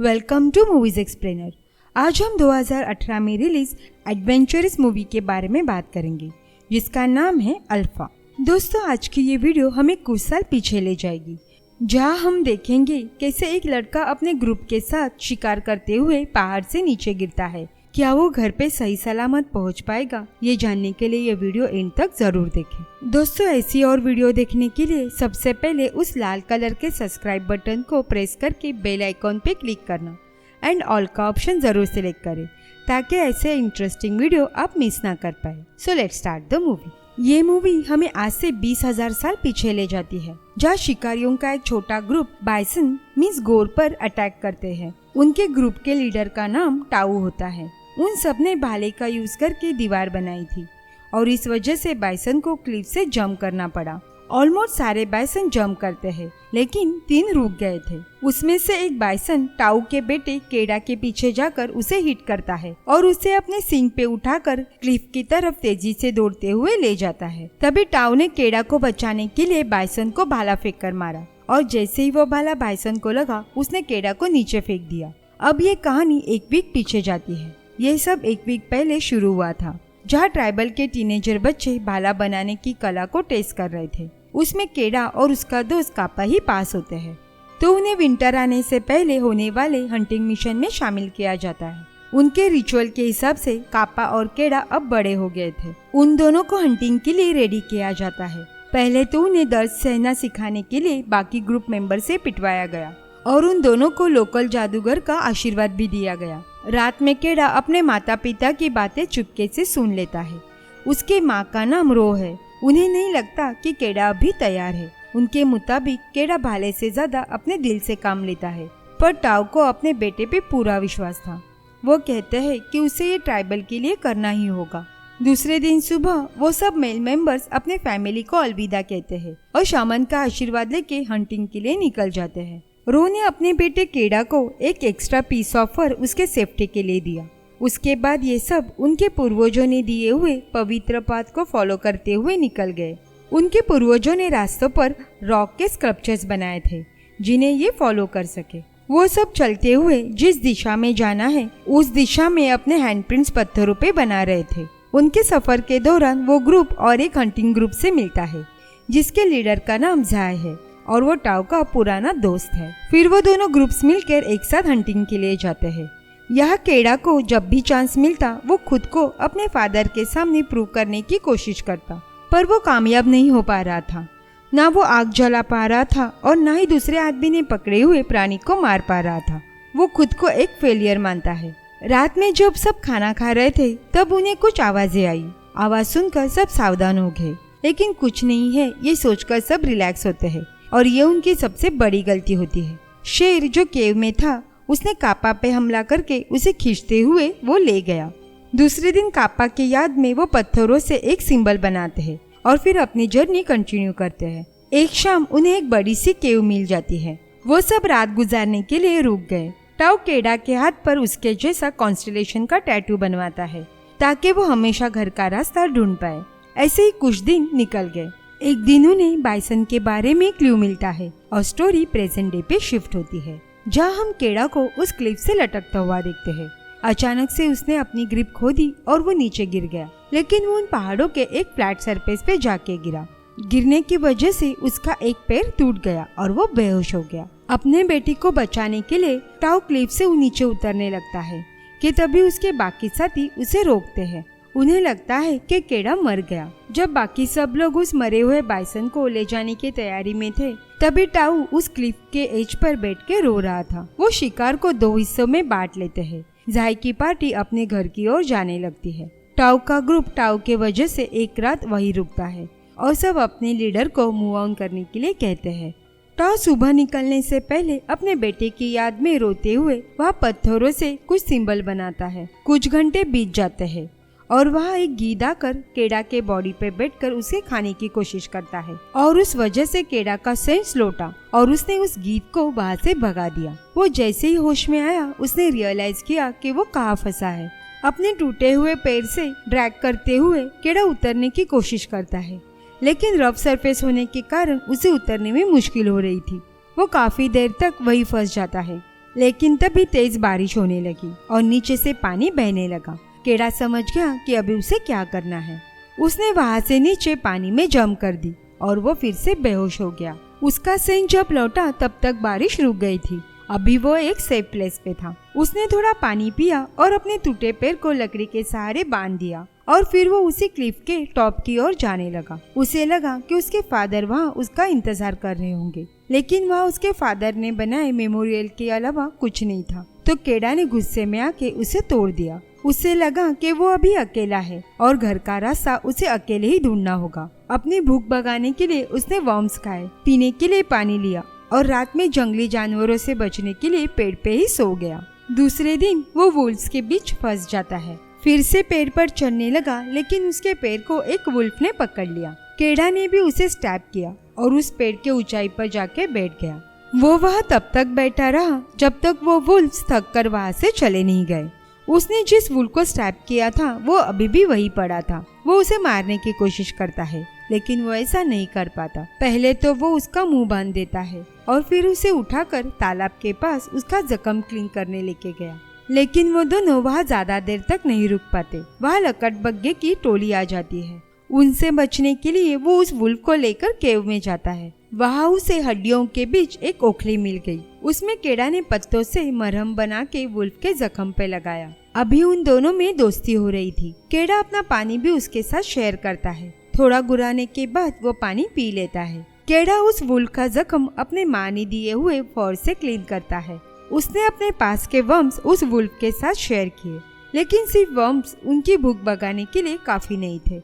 Welcome to movies explainer. आज हम 2018 में रिलीज एडवेंचरस मूवी के बारे में बात करेंगे जिसका नाम है अल्फा। दोस्तों, आज की ये वीडियो हमें कुछ साल पीछे ले जाएगी जहां हम देखेंगे कैसे एक लड़का अपने ग्रुप के साथ शिकार करते हुए पहाड़ से नीचे गिरता है। क्या वो घर पे सही सलामत पहुंच पाएगा? ये जानने के लिए ये वीडियो एंड तक जरूर देखें। दोस्तों, ऐसी और वीडियो देखने के लिए सबसे पहले उस लाल कलर के सब्सक्राइब बटन को प्रेस करके बेल आइकॉन पे क्लिक करना एंड ऑल का ऑप्शन जरूर सिलेक्ट करें ताकि ऐसे इंटरेस्टिंग वीडियो आप मिस ना कर पाए। So let's start the movie. ये मूवी हमें आज से 20,000 साल पीछे ले जाती है जहाँ शिकारियों का एक छोटा ग्रुप बाइसन मींस गोर पर अटैक करते हैं। उनके ग्रुप के लीडर का नाम टाऊ होता है। उन सब ने भाले का यूज करके दीवार बनाई थी और इस वजह से बाइसन को क्लिफ से जंप करना पड़ा। ऑलमोस्ट सारे बाइसन जंप करते हैं लेकिन 3 रुक गए थे। उसमें से एक बाइसन टाऊ के बेटे केडा के पीछे जाकर उसे हिट करता है और उसे अपने सींग पे उठाकर क्लिफ की तरफ तेजी से दौड़ते हुए ले जाता है। तभी टाऊ ने केडा को बचाने के लिए बाइसन को भाला फेंक कर मारा और जैसे ही वो भाला बाइसन को लगा उसने केडा को नीचे फेंक दिया। अब ये कहानी एक वीक पीछे जाती है। यह सब एक वीक पहले शुरू हुआ था जहाँ ट्राइबल के टीनेजर बच्चे भाला बनाने की कला को टेस्ट कर रहे थे। उसमें केडा और उसका दोस्त कापा ही पास होते हैं तो उन्हें विंटर आने से पहले होने वाले हंटिंग मिशन में शामिल किया जाता है। उनके रिचुअल के हिसाब से कापा और केडा अब बड़े हो गए थे। उन दोनों को हंटिंग के लिए रेडी किया जाता है। पहले तो उन्हें दर्द सहना सिखाने के लिए बाकी ग्रुप मेंबर से पिटवाया गया और उन दोनों को लोकल जादूगर का आशीर्वाद भी दिया गया। रात में केडा अपने माता पिता की बातें चुपके से सुन लेता है। उसके माँ का नाम रो है। उन्हें नहीं लगता कि केडा अभी तैयार है। उनके मुताबिक केडा भाले से ज्यादा अपने दिल से काम लेता है, पर टाऊ को अपने बेटे पे पूरा विश्वास था। वो कहते हैं कि उसे ये ट्राइबल के लिए करना ही होगा। दूसरे दिन सुबह वो सब मेल मेंबर्स अपने फैमिली को अलविदा कहते हैं और शामन का आशीर्वाद लेके हंटिंग के लिए निकल जाते हैं। रो ने अपने बेटे केडा को एक एक्स्ट्रा पीस ऑफ फर उसके सेफ्टी के लिए दिया। उसके बाद ये सब उनके पूर्वजों ने दिए हुए पवित्र पाथ को फॉलो करते हुए निकल गए। उनके पूर्वजों ने रास्तों पर रॉक के स्कल्पचर्स बनाए थे जिन्हें ये फॉलो कर सके। वो सब चलते हुए जिस दिशा में जाना है उस दिशा में अपने हैंडप्रिंट्स पत्थरों पे बना रहे थे। उनके सफर के दौरान वो ग्रुप और एक हंटिंग ग्रुप से मिलता है जिसके लीडर का नाम जाय है और वो टाऊ का पुराना दोस्त है। फिर वो दोनों ग्रुप्स मिलकर एक साथ हंटिंग के लिए जाते हैं। यह केडा को जब भी चांस मिलता वो खुद को अपने फादर के सामने प्रूव करने की कोशिश करता, पर वो कामयाब नहीं हो पा रहा था। ना वो आग जला पा रहा था और ना ही दूसरे आदमी ने पकड़े हुए प्राणी को मार पा रहा था। वो खुद को एक फेलियर मानता है। रात में जब सब खाना खा रहे थे तब उन्हें कुछ आवाजें आई। आवाज सुनकर सब सावधान हो गए, लेकिन कुछ नहीं है ये सोचकर सब रिलैक्स होते हैं और ये उनकी सबसे बड़ी गलती होती है। शेर जो केव में था उसने कापा पे हमला करके उसे खींचते हुए वो ले गया। दूसरे दिन कापा के याद में वो पत्थरों से एक सिंबल बनाते हैं और फिर अपनी जर्नी कंटिन्यू करते हैं। एक शाम उन्हें एक बड़ी सी केव मिल जाती है। वो सब रात गुजारने के लिए रुक गए। टाऊ केडा के हाथ पर उसके जैसा कॉन्स्टेलेशन का टैटू बनवाता है ताकि वो हमेशा घर का रास्ता ढूंढ पाए। ऐसे ही कुछ दिन निकल गए। एक दिन उन्हें बाइसन के बारे में क्लू मिलता है और स्टोरी प्रेजेंट डे पे शिफ्ट होती है जहाँ हम केडा को उस क्लिफ से लटकता हुआ देखते हैं। अचानक से उसने अपनी ग्रिप खो दी और वो नीचे गिर गया, लेकिन वो उन पहाड़ों के एक फ्लैट सरफेस पे जाके गिरा। गिरने की वजह से उसका एक पैर टूट गया और वो बेहोश हो गया। अपने बेटी को बचाने के लिए टाऊ क्लिफ से नीचे उतरने लगता है कि तभी उसके बाकी साथी उसे रोकते हैं। उन्हें लगता है कि केडा मर गया। जब बाकी सब लोग उस मरे हुए बाइसन को ले जाने की तैयारी में थे तभी टाऊ उस क्लिफ के एज पर बैठ के रो रहा था। वो शिकार को 2 हिस्सों में बांट लेते हैं। जाय की पार्टी अपने घर की ओर जाने लगती है। टाऊ का ग्रुप टाऊ के वजह से एक रात वहीं रुकता है और सब अपने लीडर को मूव ऑन करने के लिए कहते हैं। टाऊ सुबह निकलने से पहले अपने बेटे की याद में रोते हुए वह पत्थरों से कुछ सिंबल बनाता है। कुछ घंटे बीत जाते हैं और वहाँ एक गीद आकर केडा के बॉडी पे बैठकर उसे खाने की कोशिश करता है और उस वजह से केडा का सेंस लौटा और उसने उस गीद को वहाँ से भगा दिया। वो जैसे ही होश में आया उसने रियलाइज किया कि वो कहाँ फंसा है। अपने टूटे हुए पैर से ड्रैग करते हुए केडा उतरने की कोशिश करता है, लेकिन रफ सरफेस होने के कारण उसे उतरने में मुश्किल हो रही थी। वो काफी देर तक वही फंस जाता है। लेकिन तभी तेज बारिश होने लगी और नीचे से पानी बहने लगा। केड़ा समझ गया कि अभी उसे क्या करना है। उसने वहाँ से नीचे पानी में जंप कर दी और वो फिर से बेहोश हो गया। उसका सिंह जब लौटा तब तक बारिश रुक गई थी। अभी वो एक सेफ प्लेस पे था। उसने थोड़ा पानी पिया और अपने टूटे पैर को लकड़ी के सहारे बांध दिया और फिर वो उसी क्लिफ के टॉप की ओर जाने लगा। उसे लगा कि उसके फादर वहाँ उसका इंतजार कर रहे होंगे, लेकिन वहाँ उसके फादर ने बनाए मेमोरियल के अलावा कुछ नहीं था। तो केड़ा ने गुस्से में आके उसे तोड़ दिया। उसे लगा कि वो अभी अकेला है और घर का रास्ता उसे अकेले ही ढूंढना होगा। अपनी भूख भगाने के लिए उसने वर्म्स खाए, पीने के लिए पानी लिया और रात में जंगली जानवरों से बचने के लिए पेड़ पे ही सो गया। दूसरे दिन वो वुल्फ्स के बीच फंस जाता है। फिर से पेड़ पर चढ़ने लगा, लेकिन उसके पैर को एक वुल्फ ने पकड़ लिया। केड़ा ने भी उसे स्टैब किया और उस पेड़ के ऊंचाई पर जाके बैठ गया। वो वहाँ तब तक बैठा रहा जब तक वो वुल्फ्स थक कर वहाँ से चले नहीं गए। उसने जिस वुल्फ को स्टैब किया था वो अभी भी वही पड़ा था। वो उसे मारने की कोशिश करता है, लेकिन वो ऐसा नहीं कर पाता। पहले तो वो उसका मुंह बांध देता है और फिर उसे उठाकर तालाब के पास उसका जख्म क्लीन करने लेके गया। लेकिन वो दोनों वहाँ ज्यादा देर तक नहीं रुक पाते। वहाँ लकड़बग्घे की टोली आ जाती है। उनसे बचने के लिए वो उस वुल्फ को लेकर केव में जाता है। वहाँ उसे हड्डियों के बीच एक ओखली मिल गई। उसमें केड़ा ने पत्तों से मरहम बना के वुल्फ के जख्म पे लगाया। अभी उन दोनों में दोस्ती हो रही थी। केड़ा अपना पानी भी उसके साथ शेयर करता है। थोड़ा गुराने के बाद वो पानी पी लेता है। केड़ा उस वुल्फ का जख्म अपने माँ ने दिए हुए फौर से क्लीन करता है। उसने अपने पास के वर्म्स उस वुल्फ के साथ शेयर किए, लेकिन सिर्फ वर्म्स उनकी भूख भगाने के लिए काफी नहीं थे।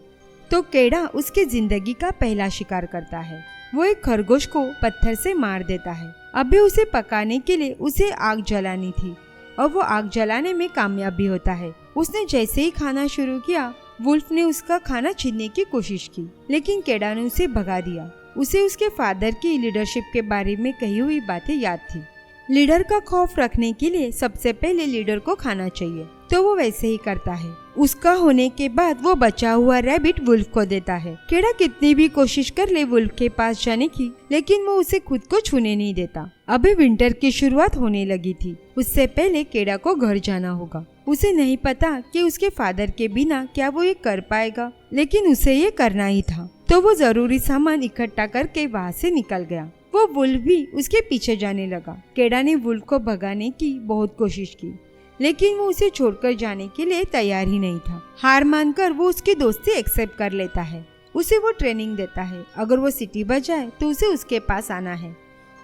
तो केड़ा उसकी जिंदगी का पहला शिकार करता है। वो एक खरगोश को पत्थर से मार देता है। अभी उसे पकाने के लिए उसे आग जलानी थी और वो आग जलाने में कामयाब भी होता है। उसने जैसे ही खाना शुरू किया, वुल्फ ने उसका खाना छीनने की कोशिश की, लेकिन केड़ा ने उसे भगा दिया। उसे उसके फादर की लीडरशिप के बारे में कही हुई बातें याद थी। लीडर का खौफ रखने के लिए सबसे पहले लीडर को खाना चाहिए, तो वो वैसे ही करता है। उसका होने के बाद वो बचा हुआ रैबिट वुल्फ को देता है। केड़ा कितनी भी कोशिश कर ले वुल्फ के पास जाने की, लेकिन वो उसे खुद को छूने नहीं देता। अभी विंटर की शुरुआत होने लगी थी। उससे पहले केड़ा को घर जाना होगा। उसे नहीं पता कि उसके फादर के बिना क्या वो ये कर पाएगा, लेकिन उसे ये करना ही था। तो वो जरूरी सामान इकट्ठा करके वहाँ से निकल गया। वो वुल्फ भी उसके पीछे जाने लगा। केड़ा ने वुल्फ को भगाने की बहुत कोशिश की, लेकिन वो उसे छोड़कर जाने के लिए तैयार ही नहीं था। हार मानकर वो उसकी दोस्ती एक्सेप्ट कर लेता है। उसे वो ट्रेनिंग देता है, अगर वो सिटी बजाए तो उसे उसके पास आना है।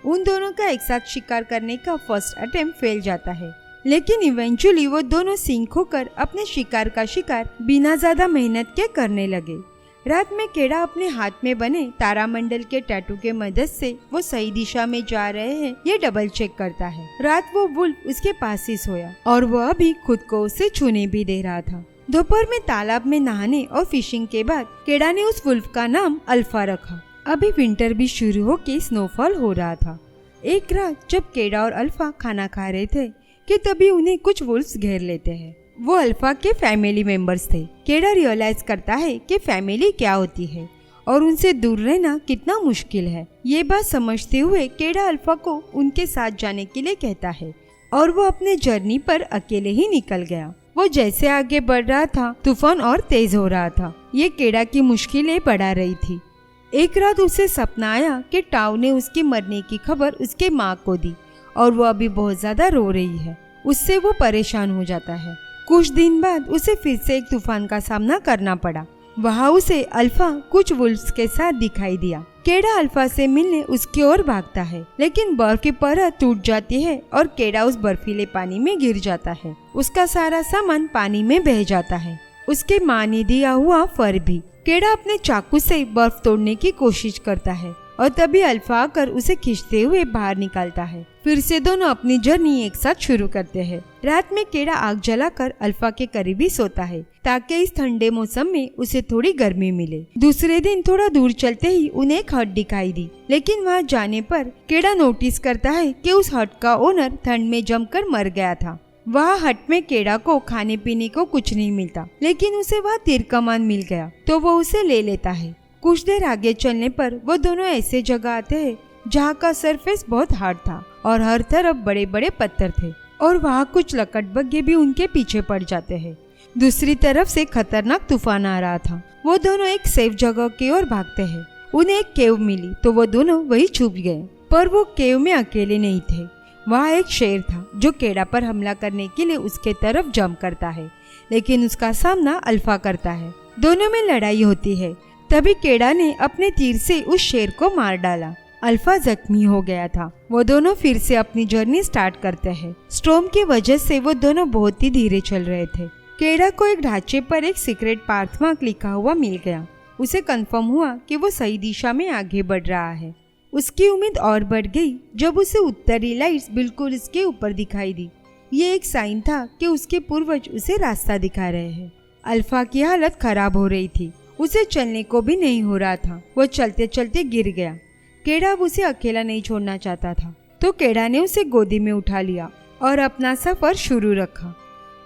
उन दोनों का एक साथ शिकार करने का फर्स्ट अटेम्प्ट फेल जाता है, लेकिन इवेंचुअली वो दोनों सीख होकर अपने शिकार का शिकार बिना ज्यादा मेहनत के करने लगे। रात में केड़ा अपने हाथ में बने तारामंडल के टैटू के मदद से वो सही दिशा में जा रहे हैं ये डबल चेक करता है। रात वो वुल्फ उसके पास ही सोया और वो अभी खुद को उसे छूने भी दे रहा था। दोपहर में तालाब में नहाने और फिशिंग के बाद केड़ा ने उस वुल्फ का नाम अल्फा रखा। अभी विंटर भी शुरू होके स्नोफॉल हो रहा था। एक रात जब केड़ा और अल्फा खाना खा रहे थे कि तभी उन्हें कुछ वुल्फ्स घेर लेते हैं। वो अल्फा के फैमिली मेंबर्स थे। केड़ा रियलाइज करता है कि फैमिली क्या होती है और उनसे दूर रहना कितना मुश्किल है। ये बात समझते हुए केड़ा अल्फा को उनके साथ जाने के लिए कहता है और वो अपने जर्नी पर अकेले ही निकल गया। वो जैसे आगे बढ़ रहा था, तूफान और तेज हो रहा था। ये केड़ा की मुश्किलें बढ़ा रही थी। एक रात उसे सपना आया कि टाउ ने उसके मरने की खबर उसके माँ को दी और वो अभी बहुत ज्यादा रो रही है। उससे वो परेशान हो जाता है। कुछ दिन बाद उसे फिर से एक तूफान का सामना करना पड़ा। वहाँ उसे अल्फा कुछ वुल्फ्स के साथ दिखाई दिया। केड़ा अल्फा से मिलने उसकी ओर भागता है, लेकिन बर्फ की परत टूट जाती है और केड़ा उस बर्फीले पानी में गिर जाता है। उसका सारा सामान पानी में बह जाता है, उसके माँ ने दिया हुआ फर भी। केड़ा अपने चाकू से बर्फ तोड़ने की कोशिश करता है और तभी अल्फा आकर उसे खींचते हुए बाहर निकालता है। फिर से दोनों अपनी जर्नी एक साथ शुरू करते हैं। रात में केड़ा आग जलाकर अल्फा के करीब ही सोता है ताकि इस ठंडे मौसम में उसे थोड़ी गर्मी मिले। दूसरे दिन थोड़ा दूर चलते ही उन्हें एक हट दिखाई दी, लेकिन वहाँ जाने पर केड़ा नोटिस करता है कि उस हट का ओनर ठंड में जमकर मर गया था। वहाँ हट में केड़ा को खाने पीने को कुछ नहीं मिलता, लेकिन उसे वहाँ तीर कमान मिल गया तो वो उसे ले लेता है। कुछ देर आगे चलने पर वो दोनों ऐसे जगह आते हैं जहाँ का सरफेस बहुत हार्ड था और हर तरफ बड़े बड़े पत्थर थे और वहाँ कुछ लकड़बग्घे भी उनके पीछे पड़ जाते हैं। दूसरी तरफ से खतरनाक तूफान आ रहा था। वो दोनों एक सेफ जगह की ओर भागते हैं। उन्हें एक केव मिली तो वो दोनों वही छुप गए, पर वो केव में अकेले नहीं थे। वहाँ एक शेर था जो केड़ा पर हमला करने के लिए उसके तरफ जंप करता है, लेकिन उसका सामना अल्फा करता है। दोनों में लड़ाई होती है। तभी केड़ा ने अपने तीर से उस शेर को मार डाला। अल्फा जख्मी हो गया था। वो दोनों फिर से अपनी जर्नी स्टार्ट करते हैं। स्टॉर्म की वजह से वो दोनों बहुत ही धीरे चल रहे थे। केड़ा को एक ढांचे पर एक सीक्रेट पाथमार्क लिखा हुआ मिल गया। उसे कंफर्म हुआ कि वो सही दिशा में आगे बढ़ रहा है। उसकी उम्मीद और बढ़ गई जब उसे उत्तरी लाइट्स बिल्कुल इसके ऊपर दिखाई दी। ये एक साइन था कि उसके पूर्वज उसे रास्ता दिखा रहे हैं। अल्फा की हालत खराब हो रही थी। उसे चलने को भी नहीं हो रहा था। वो चलते चलते गिर गया। केड़ा अब उसे अकेला नहीं छोड़ना चाहता था, तो केड़ा ने उसे गोदी में उठा लिया और अपना सफर शुरू रखा।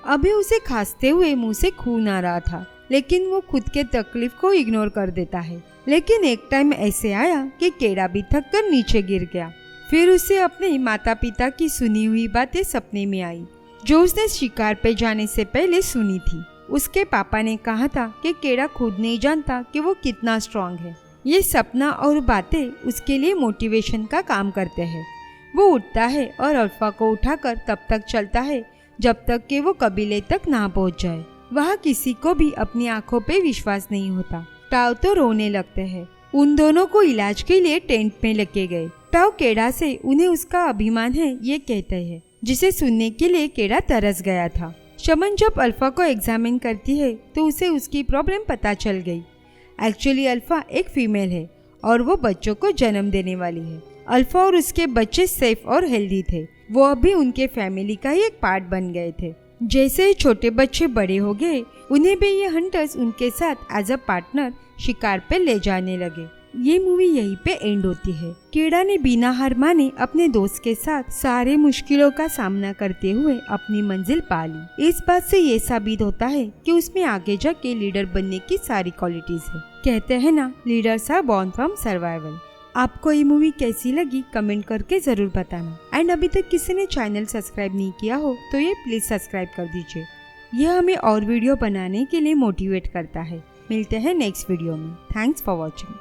अभी उसे खांसते हुए मुंह से खून आ रहा था, लेकिन वो खुद के तकलीफ को इग्नोर कर देता है। लेकिन एक टाइम ऐसे आया कि केड़ा भी थक कर नीचे गिर गया। फिर उसे अपने माता पिता की सुनी हुई बातें सपने में आई, जो उसने शिकार पे जाने से पहले सुनी थी। उसके पापा ने कहा था कि केड़ा खुद नहीं जानता कि वो कितना स्ट्रांग है। ये सपना और बातें उसके लिए मोटिवेशन का काम करते हैं। वो उठता है और अल्फा को उठाकर तब तक चलता है जब तक कि वो कबीले तक ना पहुंच जाए। वहाँ किसी को भी अपनी आंखों पे विश्वास नहीं होता। टाव तो रोने लगते हैं। उन दोनों को इलाज के लिए टेंट में लेके गए। टाव केड़ा से उन्हें उसका अभिमान है ये कहते हैं, जिसे सुनने के लिए केड़ा तरस गया था। शमन जब अल्फा को एग्जामिन करती है तो उसे उसकी प्रॉब्लम पता चल गई। एक्चुअली अल्फा एक फीमेल है और वो बच्चों को जन्म देने वाली है। अल्फा और उसके बच्चे सेफ और हेल्दी थे। वो अभी उनके फैमिली का ही एक पार्ट बन गए थे। जैसे ही छोटे बच्चे बड़े हो गए, उन्हें भी ये हंटर्स उनके साथ एज अ पार्टनर शिकार पे ले जाने लगे। ये मूवी यहीं पे एंड होती है। केड़ा ने बिना हार माने अपने दोस्त के साथ सारे मुश्किलों का सामना करते हुए अपनी मंजिल पा ली। इस बात से ये साबित होता है कि उसमें आगे जाके लीडर बनने की सारी क्वालिटीज है। कहते हैं ना, leaders are born from survival. आपको ये मूवी कैसी लगी कमेंट करके जरूर बताना। एंड अभी तक किसी ने चैनल सब्सक्राइब नहीं किया हो तो ये प्लीज सब्सक्राइब कर दीजिए। यह हमें और वीडियो बनाने के लिए मोटिवेट करता है। मिलते हैं नेक्स्ट वीडियो में। Thanks for watching.